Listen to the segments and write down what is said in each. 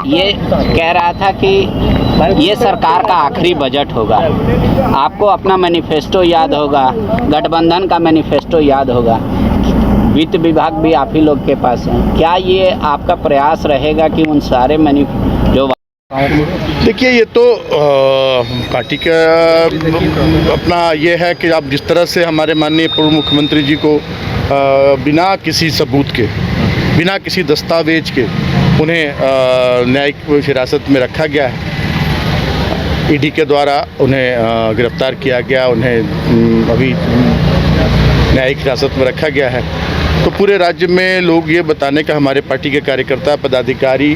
ये कह रहा था कि ये सरकार का आखिरी बजट होगा। आपको अपना मैनिफेस्टो याद होगा, गठबंधन का मैनिफेस्टो याद होगा, वित्त विभाग भी आप ही लोग के पास है। क्या ये आपका प्रयास रहेगा कि उन सारे जो देखिए, ये तो पार्टी का अपना ये है कि आप जिस तरह से हमारे माननीय पूर्व मुख्यमंत्री जी को बिना किसी सबूत के, बिना किसी दस्तावेज के उन्हें न्यायिक हिरासत में रखा गया है, ईडी के द्वारा उन्हें गिरफ्तार किया गया, उन्हें अभी न्यायिक हिरासत में रखा गया है। तो पूरे राज्य में लोग ये बताने का, हमारे पार्टी के कार्यकर्ता पदाधिकारी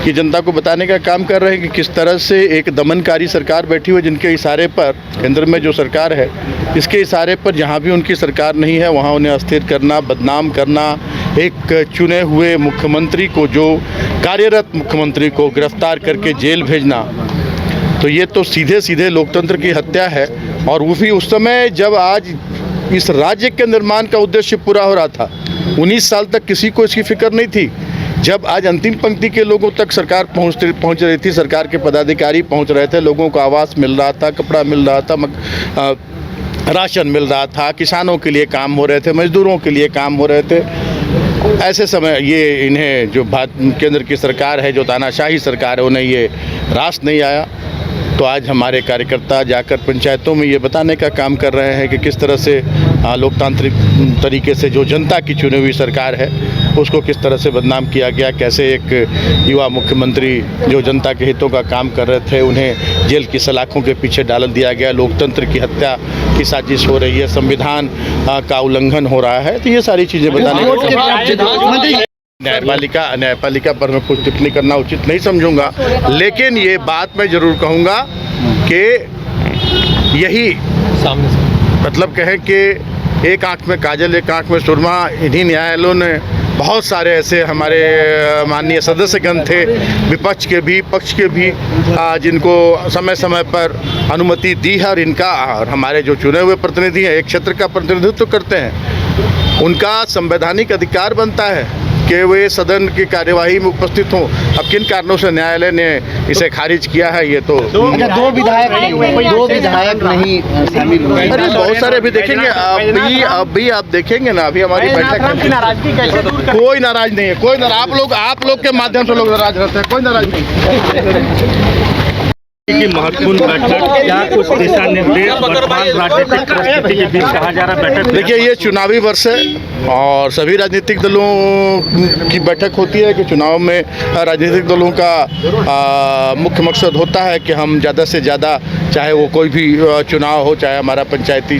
की जनता को बताने का काम कर रहे हैं कि किस तरह से एक दमनकारी सरकार बैठी हुई, जिनके इशारे पर केंद्र में जो सरकार है, इसके इशारे पर जहाँ भी उनकी सरकार नहीं है वहाँ उन्हें अस्थिर करना, बदनाम करना, एक चुने हुए मुख्यमंत्री को, जो कार्यरत मुख्यमंत्री को गिरफ्तार करके जेल भेजना, तो ये तो सीधे सीधे लोकतंत्र की हत्या है। और वो भी उस समय जब आज इस राज्य के निर्माण का उद्देश्य पूरा हो रहा था। 19 साल तक किसी को इसकी फिक्र नहीं थी। जब आज अंतिम पंक्ति के लोगों तक सरकार पहुंच रही थी, सरकार के पदाधिकारी पहुंच रहे थे, लोगों को आवास मिल रहा था, कपड़ा मिल रहा था, राशन मिल रहा था, किसानों के लिए काम हो रहे थे, मजदूरों के लिए काम हो रहे थे, ऐसे समय ये इन्हें जो केंद्र की सरकार है, जो तानाशाही सरकार है, उन्हें ये रास नहीं आया। तो आज हमारे कार्यकर्ता जाकर पंचायतों में ये बताने का काम कर रहे हैं कि किस तरह से लोकतांत्रिक तरीके से जो जनता की चुनी हुई सरकार है उसको किस तरह से बदनाम किया गया, कैसे एक युवा मुख्यमंत्री जो जनता के हितों का काम कर रहे थे उन्हें जेल की सलाखों के पीछे डाल दिया गया, लोकतंत्र की हत्या की साजिश हो रही है, संविधान का उल्लंघन हो रहा है। तो ये सारी चीज़ें बताने न्यायपालिका पर मैं कुछ टिप्पणी करना उचित नहीं समझूंगा, लेकिन ये बात मैं ज़रूर कहूँगा कि यही मतलब कहें कि एक आंख में काजल एक आंख में सुरमा, इन्हीं न्यायालयों ने बहुत सारे ऐसे हमारे माननीय सदस्यगण थे, विपक्ष के भी पक्ष के भी, जिनको समय समय पर अनुमति दी है, और इनका और हमारे जो चुने हुए प्रतिनिधि हैं, एक क्षेत्र का प्रतिनिधित्व करते हैं, उनका संवैधानिक अधिकार बनता है कि वे सदन की कार्यवाही में उपस्थित हों। अब किन कारणों से न्यायालय ने इसे खारिज किया है, ये तो दो विधायक नहीं शामिल हुए। अरे बहुत सारे अभी देखेंगे, अभी आप देखेंगे ना, अभी हमारी बैठक है, कोई नाराज नहीं है, कोई आप लोग के माध्यम से लोग नाराज रहते हैं, कोई नाराज नहीं। की महत्वपूर्ण बैठक, क्या कुछ दिशा निर्देश वर्तमान राजनीतिक परिस्थिति के बीच कहा जा रहा बैठक? देखिए, ये चुनावी वर्ष है और सभी राजनीतिक दलों की बैठक होती है कि चुनाव में राजनीतिक दलों का मुख्य मकसद होता है कि हम ज़्यादा से ज़्यादा, चाहे वो कोई भी चुनाव हो, चाहे हमारा पंचायती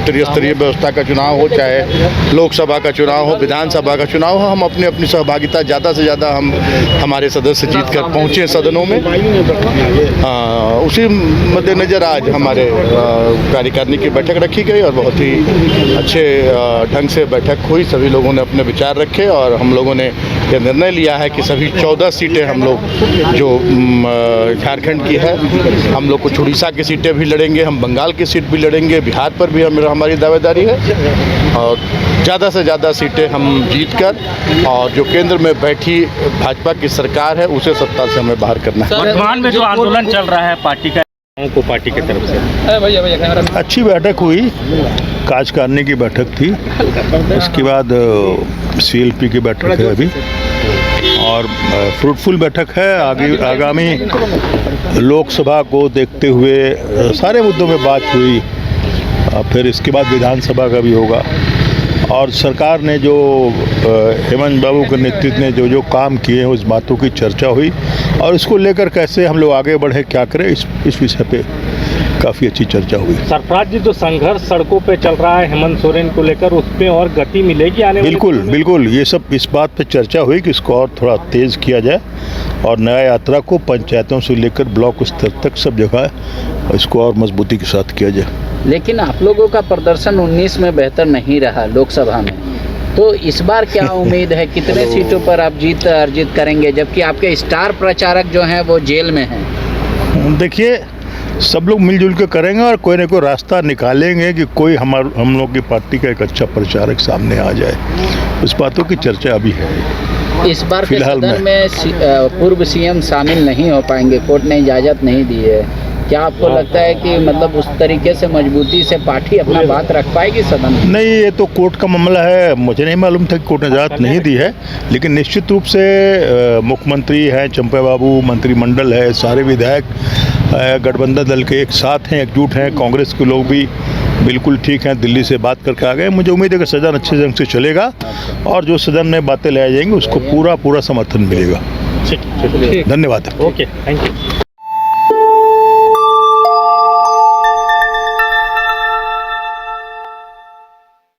त्रिस्तरीय व्यवस्था का चुनाव हो, चाहे लोकसभा का चुनाव हो, विधानसभा का चुनाव हो, हम अपनी सहभागिता ज़्यादा से ज़्यादा हम हमारे सदस्य जीत कर पहुँचे सदनों में। उसी मद्देनज़र आज हमारे कार्यकारिणी की बैठक रखी गई और बहुत ही अच्छे ढंग से बैठक हुई। सभी लोगों ने अपने विचार रखे और हम लोगों ने यह निर्णय लिया है कि सभी 14 सीटें हम लोग जो झारखंड की है, हम लोग कुछ उड़ीसा की सीटें भी लड़ेंगे, हम बंगाल की सीट भी लड़ेंगे, बिहार पर भी हमारी दावेदारी है और ज़्यादा से ज़्यादा सीटें हम जीत कर और जो केंद्र में बैठी भाजपा की सरकार है उसे सत्ता से हमें बाहर करना है। वर्तमान में जो आंदोलन चल रहा है पार्टी का, को पार्टी की तरफ से अच्छी बैठक हुई, कार्यकारिणी की बैठक थी, उसके बाद CLP की बैठक है अभी और फ्रूटफुल बैठक है। आगामी लोकसभा को देखते हुए सारे मुद्दों में बात हुई, फिर इसके बाद विधानसभा का भी होगा और सरकार ने जो हेमंत बाबू के नेतृत्व ने जो काम किए हैं उस बातों की चर्चा हुई और इसको लेकर कैसे हम लोग आगे बढ़े, क्या करें, इस विषय पे काफ़ी अच्छी चर्चा हुई। सरफराज जी, जो संघर्ष सड़कों पे चल रहा है हेमंत सोरेन को लेकर, उस पर और गति मिलेगी आने वाले? बिल्कुल ये सब इस बात पे चर्चा हुई कि इसको और थोड़ा तेज़ किया जाए और नया यात्रा को पंचायतों से लेकर ब्लॉक स्तर तक सब जगह इसको और मजबूती के साथ किया जाए। लेकिन आप लोगों का प्रदर्शन 19 में बेहतर नहीं रहा लोकसभा में, तो इस बार क्या उम्मीद है, कितने सीटों पर आप जीत अर्जित करेंगे, जबकि आपके स्टार प्रचारक जो हैं वो जेल में हैं? देखिए, सब लोग मिलजुल के करेंगे और कोई ना कोई रास्ता निकालेंगे कि कोई हम लोग की पार्टी का एक अच्छा प्रचारक सामने आ जाए। उस बातों की चर्चा अभी है। इस बार के फिलहाल सदन में पूर्व सीएम शामिल नहीं हो पाएंगे, कोर्ट ने इजाज़त नहीं दी है। क्या आपको लगता है कि मतलब उस तरीके से मजबूती से पार्टी अपना बात रख पाएगी सदन में? नहीं, ये तो कोर्ट का मामला है। मुझे नहीं मालूम था कि कोर्ट ने इजाज़त नहीं दी है, लेकिन निश्चित रूप से मुख्यमंत्री हैं, चंपा बाबू, मंत्रिमंडल है, सारे विधायक गठबंधन दल के एक साथ हैं, एकजुट हैं। कांग्रेस के लोग भी बिल्कुल ठीक हैं, दिल्ली से बात करके आ गए। मुझे उम्मीद है कि सदन अच्छे ढंग से चलेगा और जो सदन में बातें लाई जाएंगी उसको पूरा समर्थन मिलेगा। ठीक, धन्यवाद। Okay, thank you.